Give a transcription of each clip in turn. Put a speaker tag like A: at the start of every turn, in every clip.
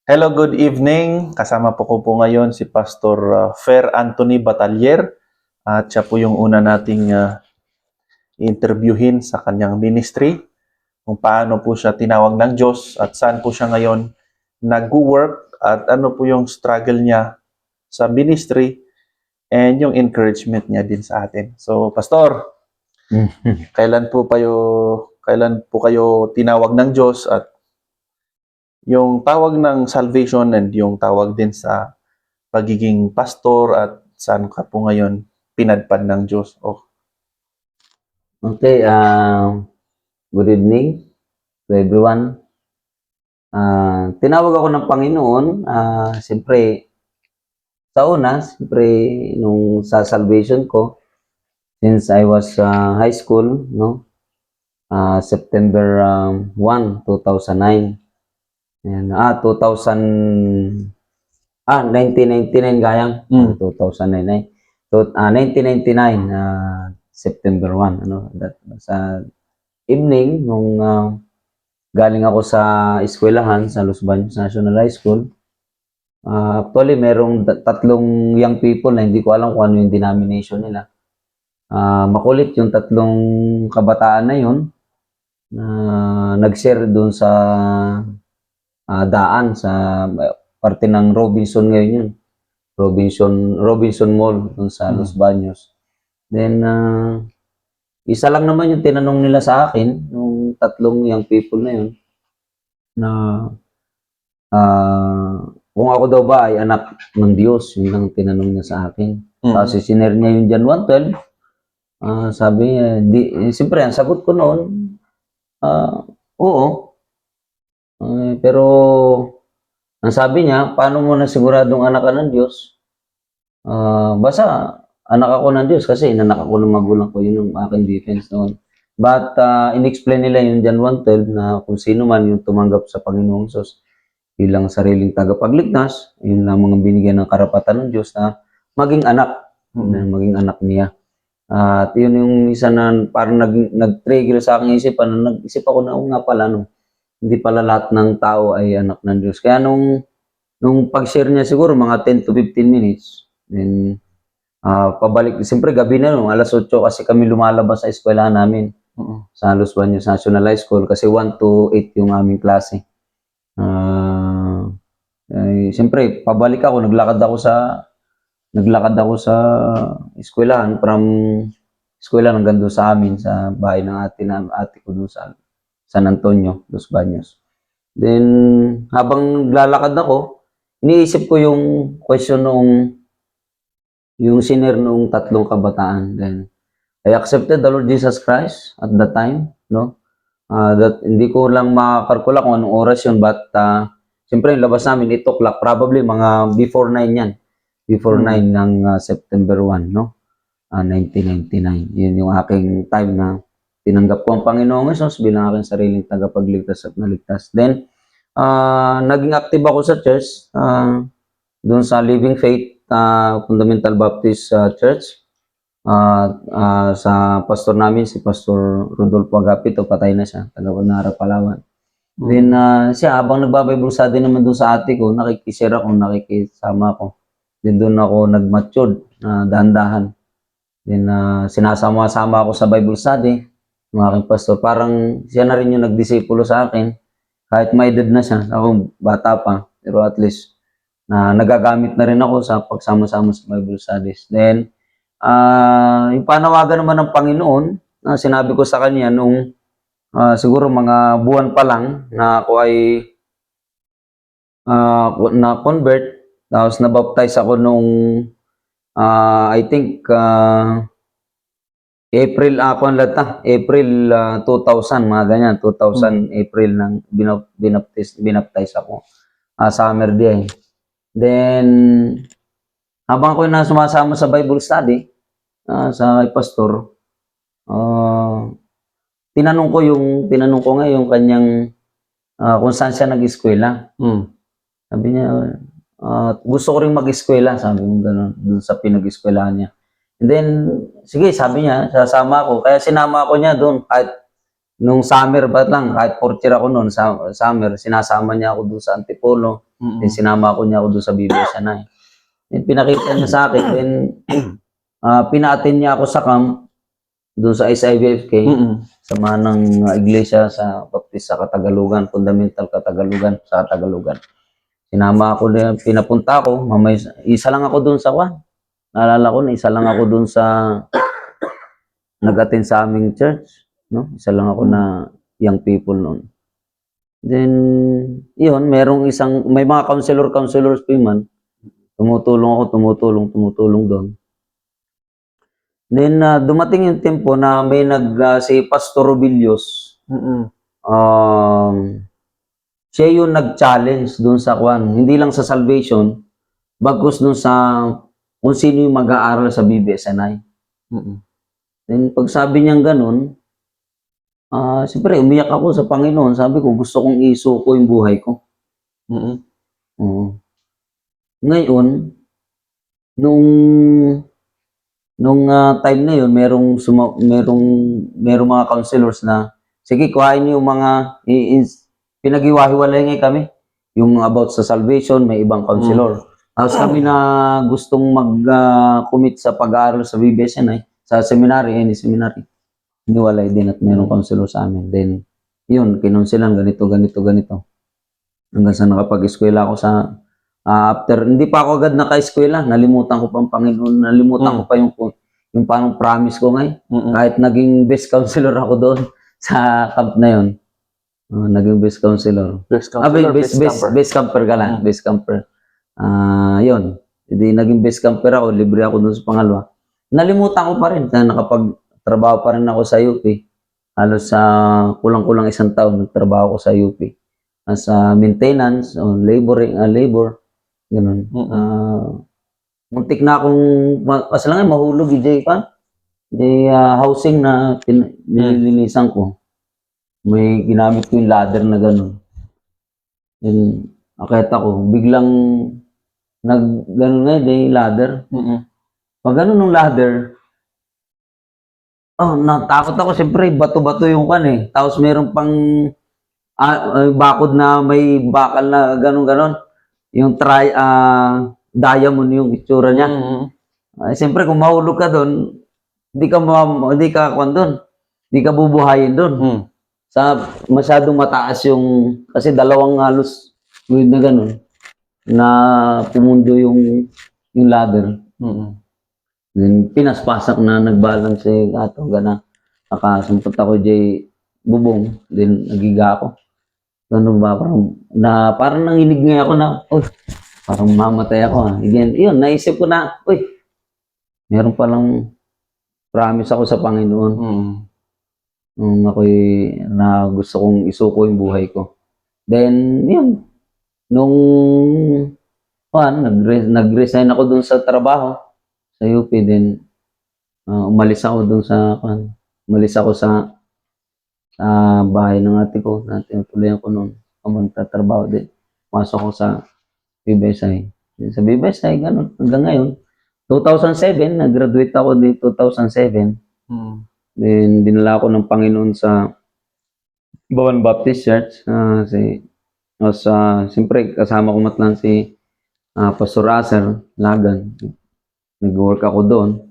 A: Hello, good evening. Kasama po ngayon si Pastor Fer Anthony Batalier at siya po yung una nating interviewin sa kanyang ministry, kung paano po siya tinawag ng Diyos at saan po siya ngayon nag-work at ano po yung struggle niya sa ministry and yung encouragement niya din sa atin. So, Pastor, kailan po kayo tinawag ng Diyos at yung tawag ng salvation and yung tawag din sa pagiging pastor at saan ka po ngayon pinadpad ng Diyos?
B: Okay, good evening to everyone. Tinawag ako ng Panginoon, siyempre, nung sa salvation ko, since I was high school, no? September 1, 2009. And, 1999 gayang. 2009. So, 1999, September 1, sa evening, nung galing ako sa eskwelahan sa Los Baños National High School. Actually, merong tatlong young people na hindi ko alam kung ano yung denomination nila. Makulit yung tatlong kabataan na yun na nag-share doon sa daan sa parte ng Robinson ngayon yun. Robinson Mall doon sa Los Baños. Then, isa lang naman yung tinanong nila sa akin, nung tatlong young people na yun, na kung ako daw ba ay anak ng Diyos, yun lang tinanong niya sa akin. Kasi sinare niya yung John 1:12, sabi niya, siyempre, ang sagot ko noon, oo. Pero, ang sabi niya, paano mo na siguradong anak ka ng Diyos? Basta, anak ako ng Diyos kasi inanak ako ng magulang ko, yun yung aking defense noon. But, in-explain nila yung John 1:12 na kung sino man yung tumanggap sa Panginoong Diyos bilang sariling tagapagligtas, yun lang mga binigyan ng karapatan ng Diyos na maging anak, maging anak niya. At yun yung isa na parang nag-trigger sa aking isipan, nag-isip ako na, nga pala, no, hindi pala lahat ng tao ay anak ng Diyos. Kaya nung pag-share niya siguro mga 10 to 15 minutes, then pabalik, siyempre gabi na nung alas 8 kasi kami lumalabas sa eskwelahan namin sa Los Baños National High School kasi 1 to 8 yung aming klase. Siyempre pabalik ako, naglakad ako sa eskwelahan, from eskwelahan hanggang doon sa amin sa bahay ng ate ko doon sa San Antonio, Los Baños. Then habang lalakad ako, iniisip ko yung question yung sinare nung tatlong kabataan. Then, I accepted the Lord Jesus Christ at that time, no? That hindi ko lang makakalkula kung anong oras yun, but siyempre yung labas namin 8 o'clock, probably mga before 9 yan. Before 9 ng September 1, no? 1999. Yun yung aking time na tinanggap ko ang Panginoong Hesus bilang aking sariling tagapagligtas at naligtas. Then, naging active ako sa church, doon sa Living Faith Fundamental Baptist Church. Sa pastor namin, si Pastor Rodolfo Agapito, patay na siya, taga-Panara, Palawan. Then, siya, habang nagbabible study naman doon sa ate ko, nakikisira ako, nakikisama ako. Then, doon ako nag-matured, dahan-dahan. Then, sinasama-sama ako sa Bible study, ng aking pastor. Parang siya na rin yung nagdisipulo sa akin, kahit may edad na siya, ako bata pa, pero at least, nagagamit na rin ako sa pagsama-sama sa Bible studies. Then, yung panawagan naman ng Panginoon, sinabi ko sa kanya nung siguro mga buwan pa lang na ako ay na-convert, tapos na-baptize ako nung I think April 2000, mga ganyan, 2000 April nang binaptize ako. Summer day. Then, habang ako na sumasama sa Bible study, sa pastor, tinanong ko nga yung kanyang kung saan siya nag-eskwela. Sabi niya, gusto ko rin mag-eskwela, sabi mo gano'n, dun sa pinag-eskwelahan niya. And then, sige, sabi niya, sasama ako. Kaya sinama ako niya doon, kahit nung summer ba lang, kahit 4th year ako noon, summer, sinasama niya ako doon sa Antipolo. Then sinama ko niya ako doon sa BBSNI. Then pinakita niya sa akin. Then pina-attend niya ako sa camp doon sa SIVFK. Sama ng iglesia sa Baptist sa Katagalugan, Fundamental Katagalugan sa Katagalugan. Sinama ako na, pinapunta ako, mamay, isa lang ako doon sa kwan. Naalala ko na isa lang ako doon sa nag-attend sa aming church, no? Isa lang ako na young people noon. Then, yun, may mga counselors pa man. Tumutulong doon. Then, dumating yung tempo na may si Pastor Robilios, siya yung nag-challenge doon sa kwan. Hindi lang sa salvation, bagkus doon sa kung sino yung mag-aaral sa BBSNI. Then, pag sabi niyang ganun, siyempre, umiyak ako sa Panginoon. Sabi ko, gusto kong isuko yung buhay ko. Ngayon, nung time na yun, merong mga counselors na, sige, kuhain niyo yung mga, pinag-iwahiwalay nga kami. Yung about sa salvation, may ibang counselor. Tapos kami na gustong mag-commit sa pag-aaral sa BBSNI, sa seminary, any seminary. Hiniwalay din at mayroong counselor sa amin. Then, yun, kinonsilan, ganito. Hanggang sa nakapag-eskwela ako sa, after, hindi pa ako agad naka-eskwela, nalimutan ko pa ang Panginoon, nalimutan ko pa yung parang promise ko ngayon. Kahit naging best counselor ako doon sa camp na yun. Naging best counselor. Best camper ka lang, best camper. Yun. Hindi naging best camper ako, libre ako doon sa pangalawa. Nalimutan ko pa rin na nakapagtrabaho pa rin ako sa UP. Halos sa kulang-kulang 1 taon nagtrabaho ako sa UP. As maintenance, labor, ganun. Muntik na akong, kasi lang mahulog, housing na nililinisan ko. May ginamit ko yung ladder na ganun. Then, akit ako, biglang gano'n nga, ladder. Pag gano'n ng ladder, natakot ako, siyempre, bato-bato yung kan eh. Tapos meron pang bakod na may bakal na gano'n-gano'n. Yung diamond yung itsura niya. Siyempre, kung mahulog ka doon, hindi ka bubuhayin doon. Masyadong mataas yung, kasi dalawang halos na gano'n, na pumundo yung ladder. Then, pinaspasak na nagbalance ato, nakasumpot ako bubong, then nagiga ako. Ganun ba, parang nanginig nga ako na, parang mamatay ako. Again, yun, naisip ko na, meron palang promise ako sa Panginoon. Nung na gusto kong isuko yung buhay ko. Then, yun, nag-resign ako dun sa trabaho sa UP, then umalis ako sa bahay ng ate ko, na tinutuloyan ko noon, magtatrabaho din. Pasok ko sa BBSI. Sa BBSI, ganun, hanggang ngayon. 2007, nag-graduate ako din 2007. Then, dinala ako ng Panginoon sa Bawan Baptist Church. Siyempre, kasama ko matlang si Pastor Aser Lagan. Nag-work ako doon.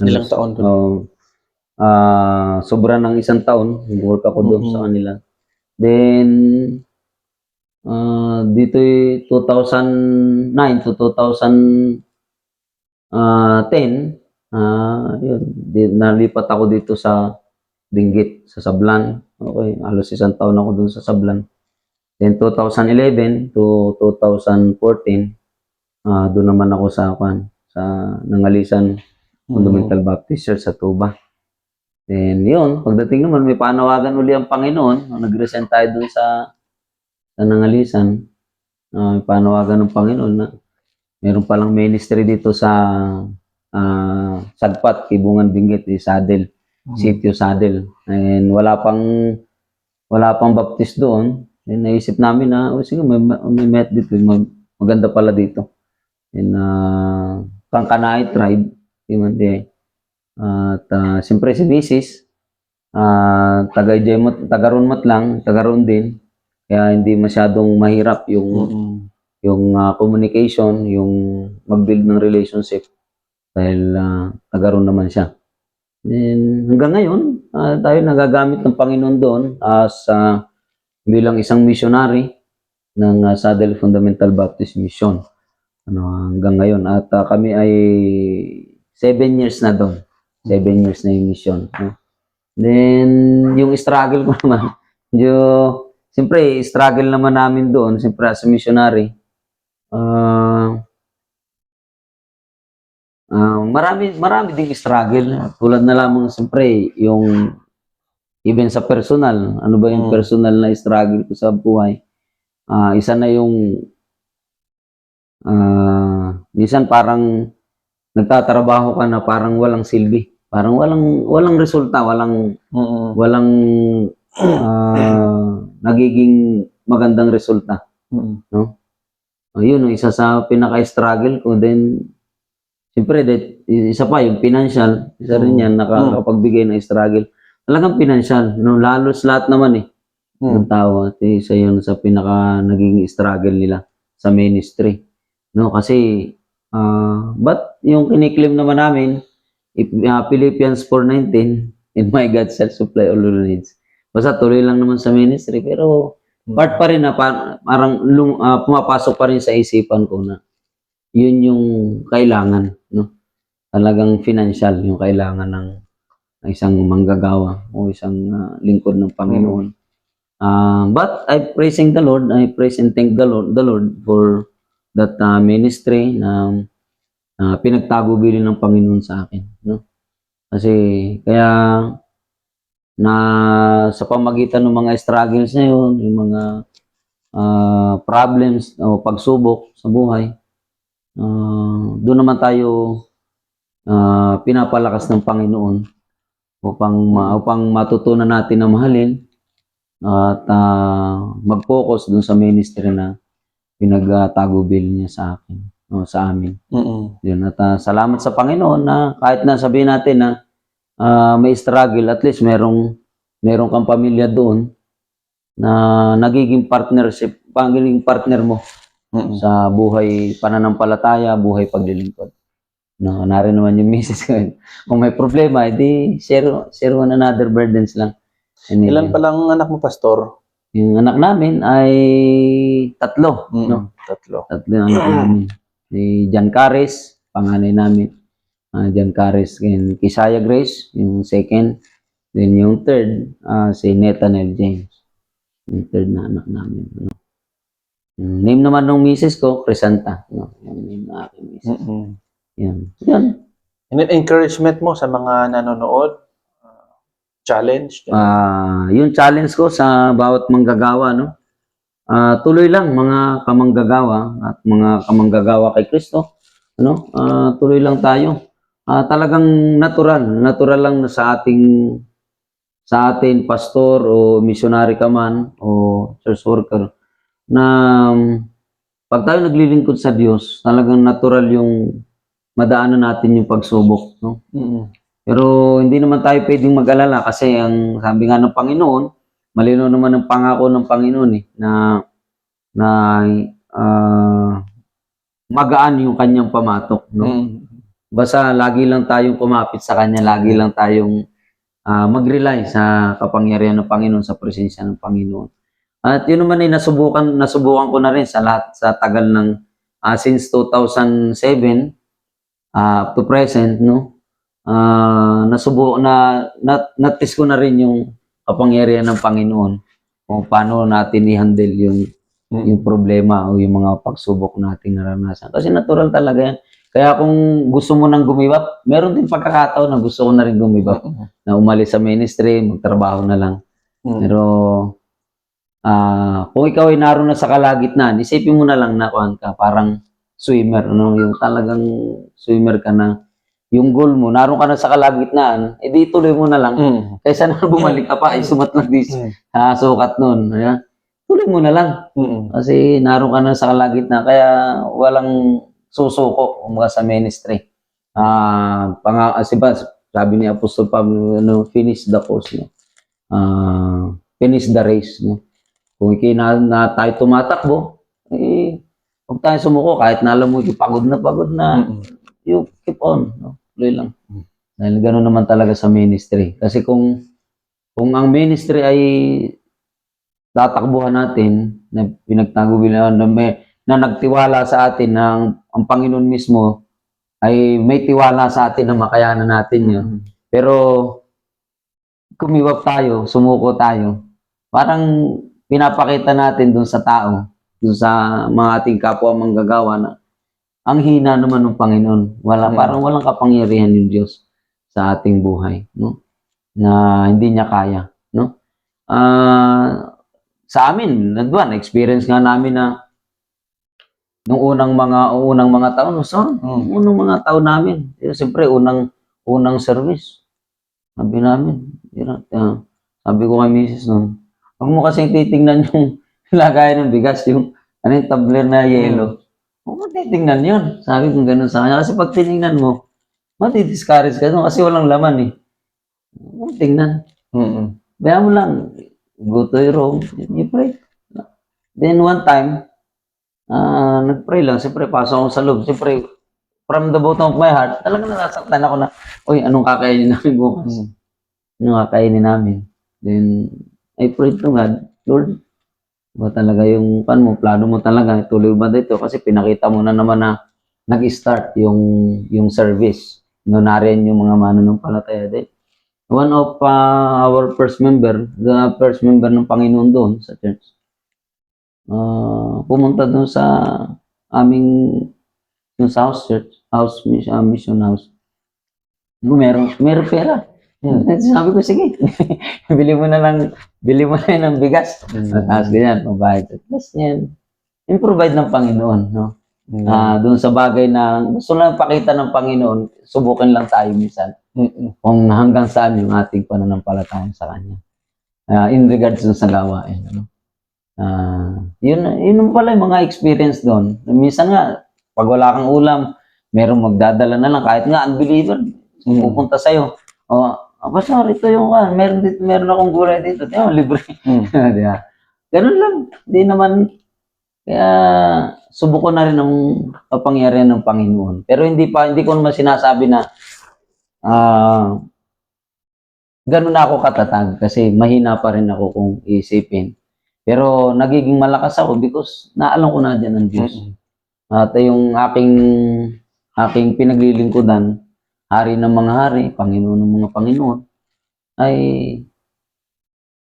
A: Ilang taon doon?
B: Sobra ng 1 taon. Nag-work ako doon sa kanila. Then, dito 2009 to 2010, yun, nalipat ako dito sa Benguet, sa Sablan. Okay, halos 1 taon ako doon sa Sablan. Then 2011 to 2014, doon naman ako sa Nangalisan Fundamental Baptist Church sa Tuba. Then yun, pagdating naman may panawagan uli ang Panginoon. Nag-resign tayo doon sa Nangalisan. May panawagan ng Panginoon na meron palang ministry dito sa Sagpat, Kibungan, Benguet, Sadel, Sitio Sadel. And wala pang baptist doon. Then naisip namin na, sige, may met dito, maganda pala dito. And Kangkanay tribe, at siyempre si Mrs. Taga-Runmat lang, taga-Ron din. Kaya hindi masyadong mahirap yung
A: Mm.
B: communication, yung mag-build ng relationship dahil taga roon naman siya. Then hanggang ngayon, tayo nagagamit ng Panginoon doon as bilang isang missionary ng Saddle Fundamental Baptist Mission. Hanggang ngayon at kami ay 7 years na doon. 7 years na yung mission. No? Then yung struggle ko naman, siyempre struggle naman namin doon, siyempre as a missionary. Marami ding struggle. Tulad na lamang siyempre yung even sa personal, ano ba yung personal na struggle ko sa buhay? Isa na yung minsan parang nagtatrabaho ka na parang walang silbi. Parang walang resulta, walang nagiging magandang resulta, no? Yun isa sa pinaka-struggle ko. Then siyempre, isa pa yung financial, isa rin yan nakakapagbigay ng struggle. Talagang financial, no? Lalos lahat naman ng tao. At isa yun sa pinaka naging struggle nila sa ministry. No? Kasi, but yung kiniklaim naman namin, Philippians 4:19, and my God shall supply all your needs. Basta tuloy lang naman sa ministry, pero part pa rin na parang pumapasok pa rin sa isipan ko na yun yung kailangan, no? Talagang financial yung kailangan ng isang manggagawa o isang lingkod ng Panginoon. But I praising the Lord, I praise and thank the Lord for that ministry na pinagtagubilin ng Panginoon sa akin, no? Kasi kaya na sa pamagitan ng mga struggles na yun, yung mga problems o pagsubok sa buhay, doon naman tayo pinapalakas ng Panginoon upang matutunan natin na mahalin at mag-focus dun sa ministry na pinagtagubil niya sa akin o sa amin. Yun, at salamat sa Panginoon na kahit na sabihin natin na may struggle, at least merong kang pamilya doon na nagiging partner mo sa buhay pananampalataya, buhay paglilingkod. No, narin naman yung misis ko. Kung may problema, edi share one another burdens lang.
A: Ilan pa lang anak mo, Pastor?
B: Yung anak namin ay 3, no?
A: 3.
B: 3 ang anak namin. Si John Caris, panganay namin. John Caris and Kisaya Grace, yung second. Then yung third, si Nathaniel James. Yung third na anak namin. No? Yung name naman ng misis ko, Crisanta. No? Yung name na aking misis. Yan.
A: And then encouragement mo sa mga nanonood? Challenge?
B: Yung challenge ko sa bawat manggagawa, no? Tuloy lang mga kamanggagawa at mga kamanggagawa kay Kristo. Ano? Tuloy lang tayo. Talagang natural lang na sa atin pastor o missionary ka man o church worker na pag tayo naglilingkod sa Diyos, talagang natural yung madaanan natin yung pagsubok, no? Pero hindi naman tayo pwedeng mag-alala kasi ang sabi nga ng Panginoon, malinaw naman ang pangako ng Panginoon na magaan yung kanyang pamatok, no? Basta lagi lang tayong kumapit sa kanya, lagi lang tayong mag-rely sa kapangyarihan ng Panginoon, sa presensya ng Panginoon. At yun naman ay nasubukan ko na rin sa tagal ng since 2007 up to present, no? Na-test ko na rin yung kapangyarihan ng Panginoon kung paano natin i-handle yung problema o yung mga pagsubok nating naranasan. Kasi natural talaga yan. Kaya kung gusto mo nang gumibap, meron din pagkakataon na gusto ko na rin gumibap. Na umalis sa ministry, magtrabaho na lang. Pero kung ikaw ay naroon na sa kalagitnaan, isipin mo na lang na parang swimmer, no? Yung talagang swimmer ka na. Yung goal mo, naroon ka na sa kalagitnaan, edi tuloy mo na lang. Kaysa na bumalik ka pa, ay sumatlag sukat nun. Tuloy mo na lang. Kasi naroon ka na sa kalagitnaan, kaya walang susuko sa ministry. Sabi ni Apostol Pablo, finish the course, no? Finish the race, no? Kung na tayo tumatakbo, huwag tayo sumuko kahit na alam mo, pagod na, you keep on, no? Tuloy lang. Dahil gano'n naman talaga sa ministry. Kasi kung ang ministry ay tatakbuhan natin, na pinagtagubilan na nagtiwala sa atin na ang Panginoon mismo ay may tiwala sa atin na makayanan natin yun. Pero kumiwap tayo, sumuko tayo, parang pinapakita natin dun sa tao, dun sa mga ating kapwa manggagawa na ang hina naman ng Panginoon. Parang walang kapangyarihan yung Diyos sa ating buhay, no? Na hindi niya kaya, no? Sa amin, experience nga namin na nung unang mga taon, unang mga taon namin, siyempre unang service. Sabi namin, sabi ko kay Mrs. noon, huwag mo kasing titingnan yung lagayan ng bigas, yung tumbler na yellow. Huwag mo titingnan yun. Sabi ko gano'n sa kanya. Kasi pag tinignan mo, mati-discourage ka doon kasi walang laman eh. Huwag mo tingnan. Bayan mo lang, go to your room, you pray. Then one time, nag-pray lang. Siyempre, pasok ako sa loob. Siyempre, from the bottom of my heart, talagang nasaktan ako na, uy, anong kakainin namin bukas? Anong kakainin namin? Then, I prayed to God, Lord, ba talaga yung plano mo talaga, tuloy ba dito? Kasi pinakita mo na naman na nag-start yung service. Nariyan yung mga mananampalataya din. One of our first member, the first member ng Panginoon doon sa church, pumunta doon sa aming yung sa mission house. Meron pera. Sabi ko, sige, bili mo na yan ng bigas. Tapos ganyan, pambayad. Tapos yan, improvide ng Panginoon, no? Doon sa bagay na gusto lang pakita ng Panginoon, subukin lang tayo minsan. Kung hanggang saan yung ating pananampalataya sa Kanya. In regards sa gawain, ano? Yun pala yung mga experience doon. Minsan nga, pag wala kang ulam, merong magdadala na lang, kahit nga unbeliever, pupunta sa'yo. Pastor, ito yung meron akong gulay dito. Libre. Diba? Ganun lang. Di naman, kaya subuko na rin ang kapangyarihan ng Panginoon. Pero hindi ko naman sinasabi na ganun na ako katatag kasi mahina pa rin ako kung isipin. Pero nagiging malakas ako because naalam ko na dyan ang Diyos. At yung aking pinaglilingkudan, Hari ng mga hari, Panginoon ng mga Panginoon, ay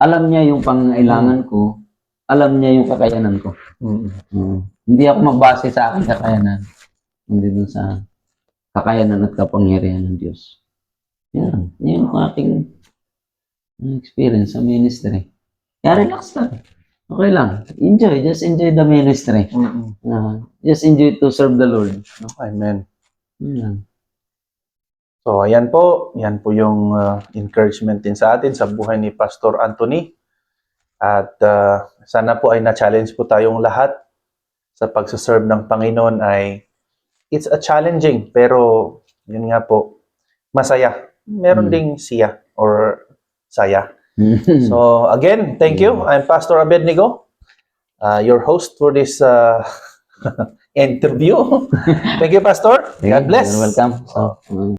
B: alam niya yung pangailangan ko, alam niya yung kakayanan ko. Hindi ako magbase sa aking kakayanan, hindi dun sa kakayanan at kapangyarihan ng Diyos. Yan yung aking experience sa ministry. Kaya relax lang. Okay lang. Just enjoy the ministry. Just enjoy to serve the Lord.
A: Amen.
B: Yan.
A: So, ayan po. Yan po yung encouragement din sa atin sa buhay ni Pastor Anthony. At sana po ay na-challenge po tayong lahat sa pagsaserve ng Panginoon ay it's a challenging pero yun nga po, masaya. Meron ding siya or saya. So, again, thank you. I'm Pastor Abednego, your host for this interview. Thank you, Pastor. God bless.
B: You're welcome.